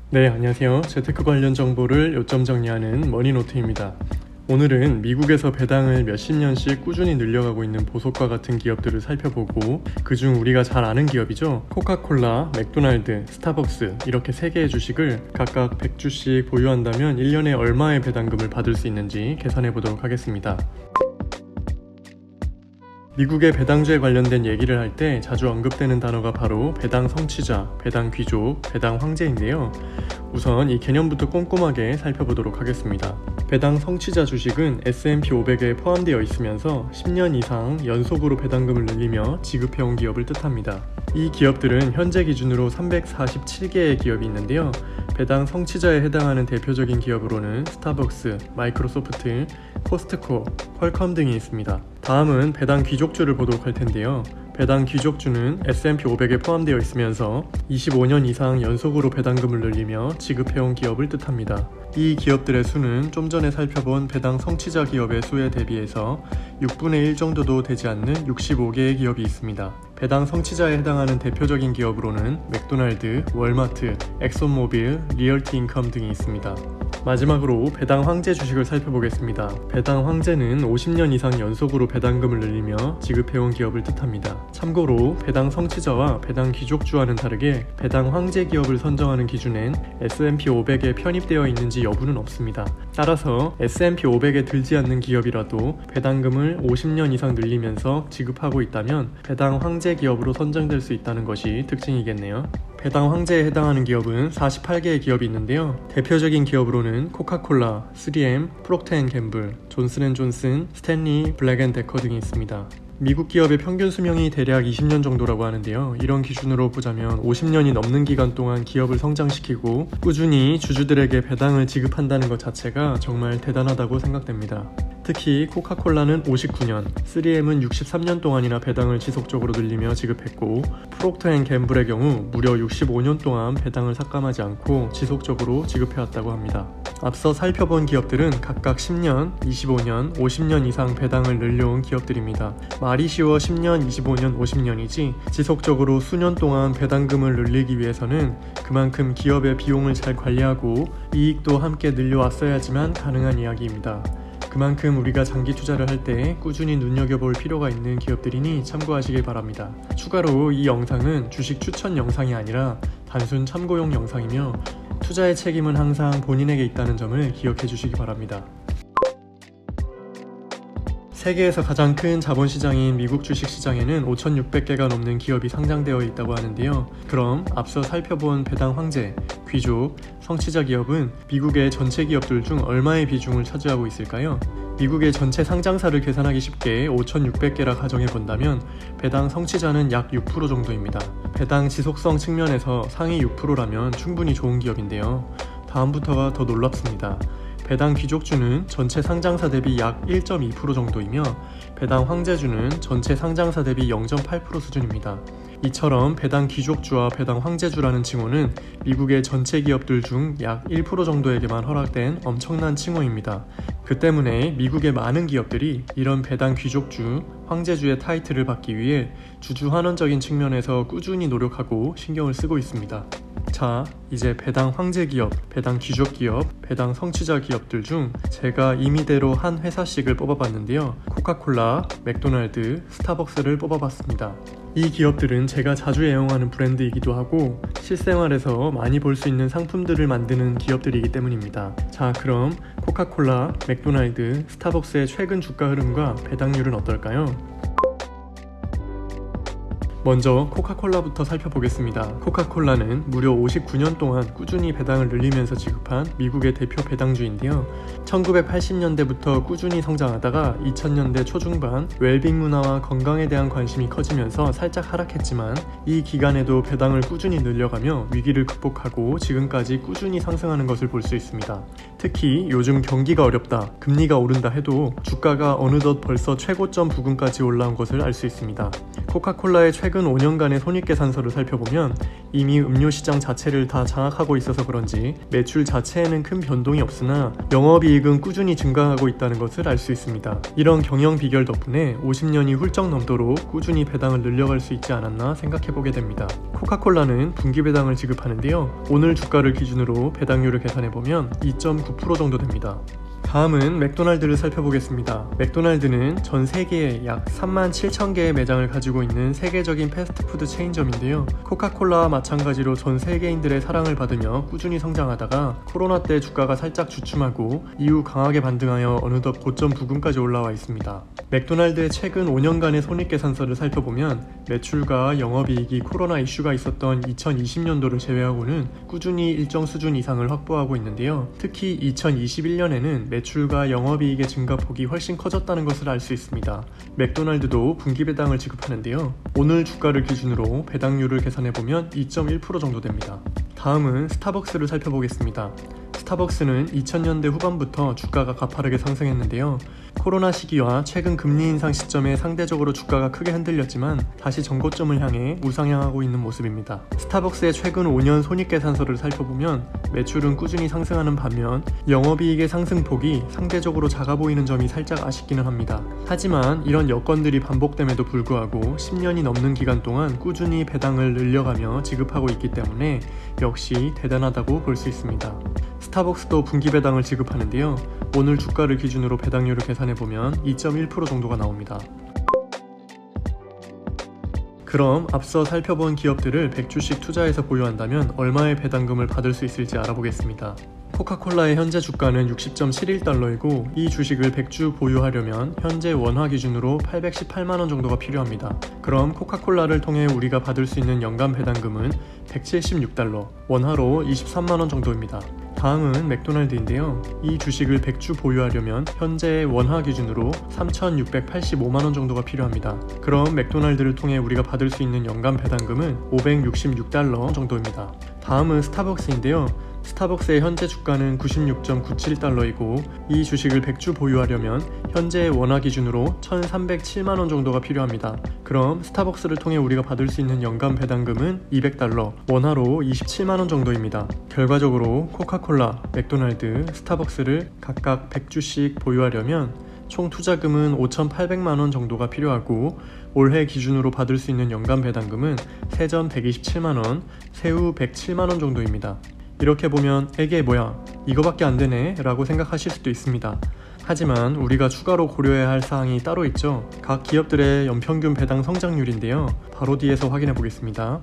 네, 안녕하세요. 재테크 관련 정보를 요점 정리하는 머니노트입니다. 오늘은 미국에서 배당을 몇십 년씩 꾸준히 늘려가고 있는 보석과 같은 기업들을 살펴보고 그중 우리가 잘 아는 기업이죠. 코카콜라, 맥도날드, 스타벅스 이렇게 3개의 주식을 각각 100주씩 보유한다면 1년에 얼마의 배당금을 받을 수 있는지 계산해 보도록 하겠습니다. 미국의 배당주에 관련된 얘기를 할 때 자주 언급되는 단어가 바로 배당 성취자, 배당 귀족, 배당 황제인데요. 우선 이 개념부터 꼼꼼하게 살펴보도록 하겠습니다. 배당 성취자 주식은 S&P 500에 포함되어 있으면서 10년 이상 연속으로 배당금을 늘리며 지급해온 기업을 뜻합니다. 이 기업들은 현재 기준으로 347개의 기업이 있는데요. 배당 성취자에 해당하는 대표적인 기업으로는 스타벅스, 마이크로소프트, 코스트코, 퀄컴 등이 있습니다. 다음은 배당 귀족주를 보도록 할 텐데요. 배당 귀족주는 S&P 500에 포함되어 있으면서 25년 이상 연속으로 배당금을 늘리며 지급해온 기업을 뜻합니다. 이 기업들의 수는 좀 전에 살펴본 배당 성취자 기업의 수에 대비해서 6분의 1 정도도 되지 않는 65개의 기업이 있습니다. 배당 성취자에 해당하는 대표적인 기업으로는 맥도날드, 월마트, 엑손모빌, 리얼티 인컴 등이 있습니다. 마지막으로 배당 황제 주식을 살펴보겠습니다. 배당 황제는 50년 이상 연속으로 배당금을 늘리며 지급해온 기업을 뜻합니다. 참고로 배당 성취자와 배당 귀족주와는 다르게 배당 황제 기업을 선정하는 기준엔 S&P 500에 편입되어 있는지 여부는 없습니다. 따라서 S&P 500에 들지 않는 기업이라도 배당금을 50년 이상 늘리면서 지급하고 있다면 배당 황제 기업으로 선정될 수 있다는 것이 특징이겠네요. 배당 황제에 해당하는 기업은 48개의 기업이 있는데요. 대표적인 기업으로는 코카콜라, 3M, 프록터앤갬블, 존슨앤존슨, 스탠리, 블랙앤데커 등이 있습니다. 미국 기업의 평균 수명이 대략 20년 정도라고 하는데요. 이런 기준으로 보자면 50년이 넘는 기간 동안 기업을 성장시키고 꾸준히 주주들에게 배당을 지급한다는 것 자체가 정말 대단하다고 생각됩니다. 특히 코카콜라는 59년, 3M은 63년 동안이나 배당을 지속적으로 늘리며 지급했고 프록터앤갬블의 경우 무려 65년 동안 배당을 삭감하지 않고 지속적으로 지급해왔다고 합니다. 앞서 살펴본 기업들은 각각 10년, 25년, 50년 이상 배당을 늘려온 기업들입니다. 말이 쉬워 10년, 25년, 50년이지 지속적으로 수년 동안 배당금을 늘리기 위해서는 그만큼 기업의 비용을 잘 관리하고 이익도 함께 늘려왔어야지만 가능한 이야기입니다. 그만큼 우리가 장기 투자를 할 때 꾸준히 눈여겨볼 필요가 있는 기업들이니 참고하시길 바랍니다. 추가로 이 영상은 주식 추천 영상이 아니라 단순 참고용 영상이며 투자의 책임은 항상 본인에게 있다는 점을 기억해 주시기 바랍니다. 세계에서 가장 큰 자본시장인 미국 주식시장에는 5,600개가 넘는 기업이 상장되어 있다고 하는데요. 그럼 앞서 살펴본 배당 황제, 귀족, 성취자 기업은 미국의 전체 기업들 중 얼마의 비중을 차지하고 있을까요? 미국의 전체 상장사를 계산하기 쉽게 5,600개라 가정해 본다면 배당 성취자는 약 6% 정도입니다. 배당 지속성 측면에서 상위 6%라면 충분히 좋은 기업인데요. 다음부터가 더 놀랍습니다. 배당 귀족주는 전체 상장사 대비 약 1.2% 정도이며 배당 황제주는 전체 상장사 대비 0.8% 수준입니다. 이처럼 배당 귀족주와 배당 황제주라는 칭호는 미국의 전체 기업들 중 약 1% 정도에게만 허락된 엄청난 칭호입니다. 그 때문에 미국의 많은 기업들이 이런 배당 귀족주, 황제주의 타이틀을 받기 위해 주주 환원적인 측면에서 꾸준히 노력하고 신경을 쓰고 있습니다. 자, 이제 배당 황제 기업, 배당 귀족 기업, 배당 성취자 기업들 중 제가 임의대로 한 회사씩을 뽑아봤는데요. 코카콜라, 맥도날드, 스타벅스를 뽑아봤습니다. 이 기업들은 제가 자주 애용하는 브랜드이기도 하고 실생활에서 많이 볼 수 있는 상품들을 만드는 기업들이기 때문입니다. 자, 그럼 코카콜라, 맥도날드, 스타벅스의 최근 주가 흐름과 배당률은 어떨까요? 먼저 코카콜라부터 살펴보겠습니다. 코카콜라는 무려 59년 동안 꾸준히 배당을 늘리면서 지급한 미국의 대표 배당주인데요. 1980년대부터 꾸준히 성장하다가 2000년대 초중반 웰빙 문화와 건강에 대한 관심이 커지면서 살짝 하락했지만 이 기간에도 배당을 꾸준히 늘려가며 위기를 극복하고 지금까지 꾸준히 상승하는 것을 볼 수 있습니다. 특히 요즘 경기가 어렵다, 금리가 오른다 해도 주가가 어느덧 벌써 최고점 부근까지 올라온 것을 알 수 있습니다. 코카콜라의 최근 5년간의 손익계산서를 살펴보면 이미 음료 시장 자체를 다 장악하고 있어서 그런지 매출 자체에는 큰 변동이 없으나 영업이익은 꾸준히 증가하고 있다는 것을 알 수 있습니다. 이런 경영 비결 덕분에 50년이 훌쩍 넘도록 꾸준히 배당을 늘려갈 수 있지 않았나 생각해보게 됩니다. 코카콜라는 분기 배당을 지급하는데요. 오늘 주가를 기준으로 배당률을 계산해보면 2.9% 정도 됩니다. 다음은 맥도날드를 살펴보겠습니다. 맥도날드는 전 세계에 약 37,000개의 매장을 가지고 있는 세계적인 패스트푸드 체인점인데요. 코카콜라와 마찬가지로 전 세계인들의 사랑을 받으며 꾸준히 성장하다가 코로나 때 주가가 살짝 주춤하고 이후 강하게 반등하여 어느덧 고점 부근까지 올라와 있습니다. 맥도날드의 최근 5년간의 손익계산서를 살펴보면 매출과 영업이익이 코로나 이슈가 있었던 2020년도를 제외하고는 꾸준히 일정 수준 이상을 확보하고 있는데요. 특히 2021년에는 매출과 영업이익의 증가폭이 훨씬 커졌다는 것을 알 수 있습니다. 맥도날드도 분기 배당을 지급하는데요. 오늘 주가를 기준으로 배당률을 계산해보면 2.1% 정도 됩니다. 다음은 스타벅스를 살펴보겠습니다. 스타벅스는 2000년대 후반부터 주가가 가파르게 상승했는데요. 코로나 시기와 최근 금리 인상 시점에 상대적으로 주가가 크게 흔들렸지만 다시 전고점을 향해 우상향하고 있는 모습입니다. 스타벅스의 최근 5년 손익계산서를 살펴보면 매출은 꾸준히 상승하는 반면 영업이익의 상승폭이 상대적으로 작아 보이는 점이 살짝 아쉽기는 합니다. 하지만 이런 여건들이 반복됨에도 불구하고 10년이 넘는 기간 동안 꾸준히 배당을 늘려가며 지급하고 있기 때문에 역시 대단하다고 볼 수 있습니다. 스타벅스도 분기 배당을 지급하는데요. 오늘 주가를 기준으로 배당률을 계산해보면 2.1% 정도가 나옵니다. 그럼 앞서 살펴본 기업들을 100주씩 투자해서 보유한다면 얼마의 배당금을 받을 수 있을지 알아보겠습니다. 코카콜라의 현재 주가는 60.71달러이고 이 주식을 100주 보유하려면 현재 원화 기준으로 818만원 정도가 필요합니다. 그럼 코카콜라를 통해 우리가 받을 수 있는 연간 배당금은 176달러, 원화로 23만원 정도입니다. 다음은 맥도날드인데요. 이 주식을 100주 보유하려면 현재 원화 기준으로 3,685만원 정도가 필요합니다. 그럼 맥도날드를 통해 우리가 받을 수 있는 연간 배당금은 566달러 정도입니다. 다음은 스타벅스인데요. 스타벅스의 현재 주가는 96.97달러이고 이 주식을 100주 보유하려면 현재 원화 기준으로 1,307만원 정도가 필요합니다. 그럼 스타벅스를 통해 우리가 받을 수 있는 연간 배당금은 200달러, 원화로 27만원 정도입니다. 결과적으로 코카콜라, 맥도날드, 스타벅스를 각각 100주씩 보유하려면 총 투자금은 5,800만원 정도가 필요하고 올해 기준으로 받을 수 있는 연간 배당금은 세전 127만원, 세후 107만원 정도입니다. 이렇게 보면 이게 뭐야? 이거밖에 안 되네? 라고 생각하실 수도 있습니다. 하지만 우리가 추가로 고려해야 할 사항이 따로 있죠. 각 기업들의 연평균 배당 성장률인데요. 바로 뒤에서 확인해 보겠습니다.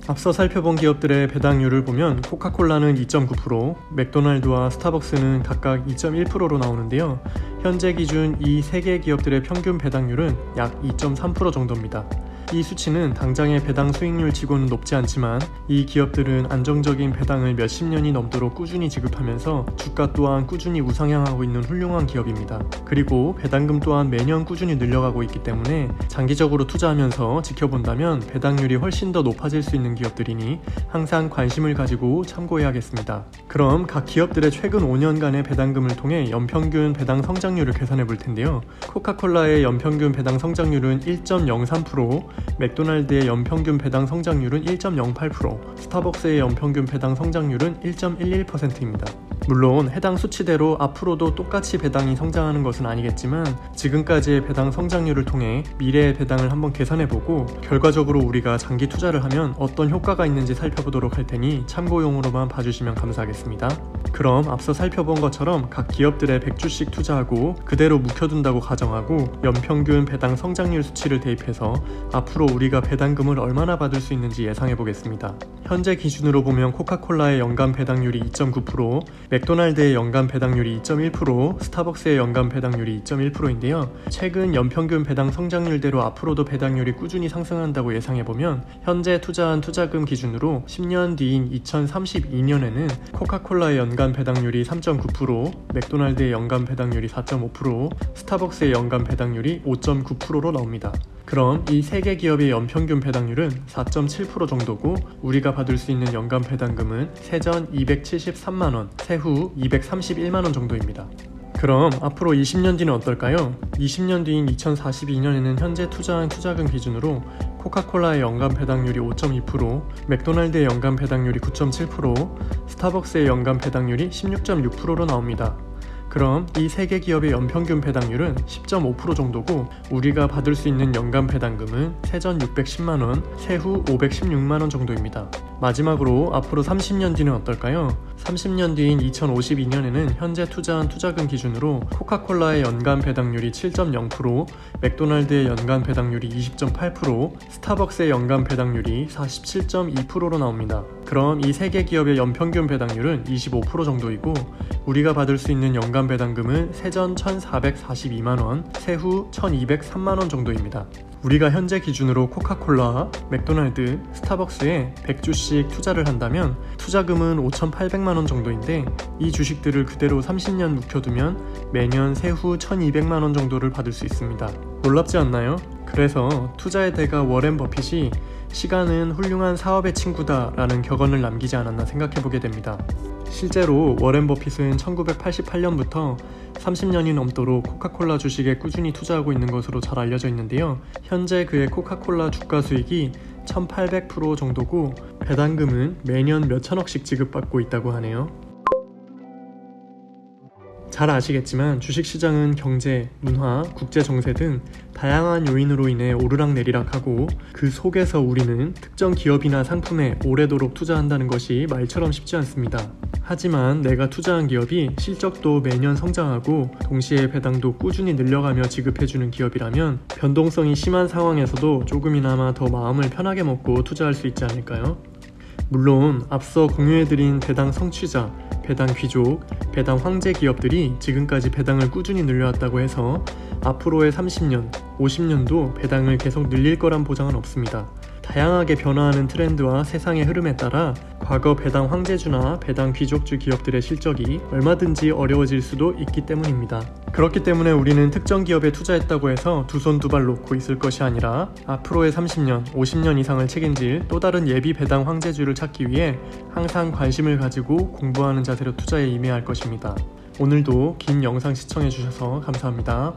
앞서 살펴본 기업들의 배당률을 보면 코카콜라는 2.9%, 맥도날드와 스타벅스는 각각 2.1%로 나오는데요. 현재 기준 이 3개 기업들의 평균 배당률은 약 2.3% 정도입니다. 이 수치는 당장의 배당 수익률 치고는 높지 않지만 이 기업들은 안정적인 배당을 몇십 년이 넘도록 꾸준히 지급하면서 주가 또한 꾸준히 우상향하고 있는 훌륭한 기업입니다. 그리고 배당금 또한 매년 꾸준히 늘려가고 있기 때문에 장기적으로 투자하면서 지켜본다면 배당률이 훨씬 더 높아질 수 있는 기업들이니 항상 관심을 가지고 참고해야겠습니다. 그럼 각 기업들의 최근 5년간의 배당금을 통해 연평균 배당 성장률을 계산해 볼 텐데요. 코카콜라의 연평균 배당 성장률은 1.03%, 맥도날드의 연평균 배당 성장률은 1.08%, 스타벅스의 연평균 배당 성장률은 1.11%입니다. 물론 해당 수치대로 앞으로도 똑같이 배당이 성장하는 것은 아니겠지만 지금까지의 배당 성장률을 통해 미래의 배당을 한번 계산해보고 결과적으로 우리가 장기 투자를 하면 어떤 효과가 있는지 살펴보도록 할 테니 참고용으로만 봐주시면 감사하겠습니다. 그럼 앞서 살펴본 것처럼 각 기업들의 100주씩 투자하고 그대로 묵혀둔다고 가정하고 연평균 배당 성장률 수치를 대입해서 앞으로 우리가 배당금을 얼마나 받을 수 있는지 예상해보겠습니다. 현재 기준으로 보면 코카콜라의 연간 배당률이 2.9%, 맥도날드의 연간 배당률이 2.1%, 스타벅스의 연간 배당률이 2.1%인데요. 최근 연평균 배당 성장률대로 앞으로도 배당률이 꾸준히 상승한다고 예상해보면 현재 투자한 투자금 기준으로 10년 뒤인 2032년에는 코카콜라의 연간 배당률이 3.9%, 맥도날드의 연간 배당률이 4.5%, 스타벅스의 연간 배당률이 5.9%로 나옵니다. 그럼 이 3개 기업의 연평균 배당률은 4.7% 정도고 우리가 받을 수 있는 연간 배당금은 세전 273만원, 세후 231만원 정도입니다. 그럼 앞으로 20년 뒤는 어떨까요? 20년 뒤인 2042년에는 현재 투자한 투자금 기준으로 코카콜라의 연간 배당률이 5.2%, 맥도날드의 연간 배당률이 9.7%, 스타벅스의 연간 배당률이 16.6%로 나옵니다. 그럼 이 세 개 기업의 연평균 배당률은 10.5% 정도고 우리가 받을 수 있는 연간 배당금은 세전 610만원, 세후 516만원 정도입니다. 마지막으로 앞으로 30년 뒤는 어떨까요? 30년 뒤인 2052년에는 현재 투자한 투자금 기준으로 코카콜라의 연간 배당률이 7.0%, 맥도날드의 연간 배당률이 20.8%, 스타벅스의 연간 배당률이 47.2%로 나옵니다. 그럼 이 세 개 기업의 연평균 배당률은 25% 정도이고 우리가 받을 수 있는 연간 배당금은 세전 1,442만원, 세후 1,203만원 정도입니다. 우리가 현재 기준으로 코카콜라, 맥도날드, 스타벅스에 100주씩 투자를 한다면 투자금은 5,800만원 정도인데 이 주식들을 그대로 30년 묵혀두면 매년 세후 1,200만원 정도를 받을 수 있습니다. 놀랍지 않나요? 그래서 투자의 대가 워렌 버핏이 시간은 훌륭한 사업의 친구다 라는 격언을 남기지 않았나 생각해보게 됩니다. 실제로 워렌 버핏은 1988년부터 30년이 넘도록 코카콜라 주식에 꾸준히 투자하고 있는 것으로 잘 알려져 있는데요. 현재 그의 코카콜라 주가 수익이 1800% 정도고 배당금은 매년 몇천억씩 지급받고 있다고 하네요. 잘 아시겠지만 주식시장은 경제, 문화, 국제정세 등 다양한 요인으로 인해 오르락내리락하고 그 속에서 우리는 특정 기업이나 상품에 오래도록 투자한다는 것이 말처럼 쉽지 않습니다. 하지만 내가 투자한 기업이 실적도 매년 성장하고 동시에 배당도 꾸준히 늘려가며 지급해주는 기업이라면 변동성이 심한 상황에서도 조금이나마 더 마음을 편하게 먹고 투자할 수 있지 않을까요? 물론 앞서 공유해드린 배당 성취자, 배당 귀족, 배당 황제 기업들이 지금까지 배당을 꾸준히 늘려왔다고 해서 앞으로의 30년, 50년도 배당을 계속 늘릴 거란 보장은 없습니다. 다양하게 변화하는 트렌드와 세상의 흐름에 따라 과거 배당 황제주나 배당 귀족주 기업들의 실적이 얼마든지 어려워질 수도 있기 때문입니다. 그렇기 때문에 우리는 특정 기업에 투자했다고 해서 두 손 두 발 놓고 있을 것이 아니라 앞으로의 30년, 50년 이상을 책임질 또 다른 예비 배당 황제주를 찾기 위해 항상 관심을 가지고 공부하는 자세로 투자에 임해야 할 것입니다. 오늘도 긴 영상 시청해주셔서 감사합니다.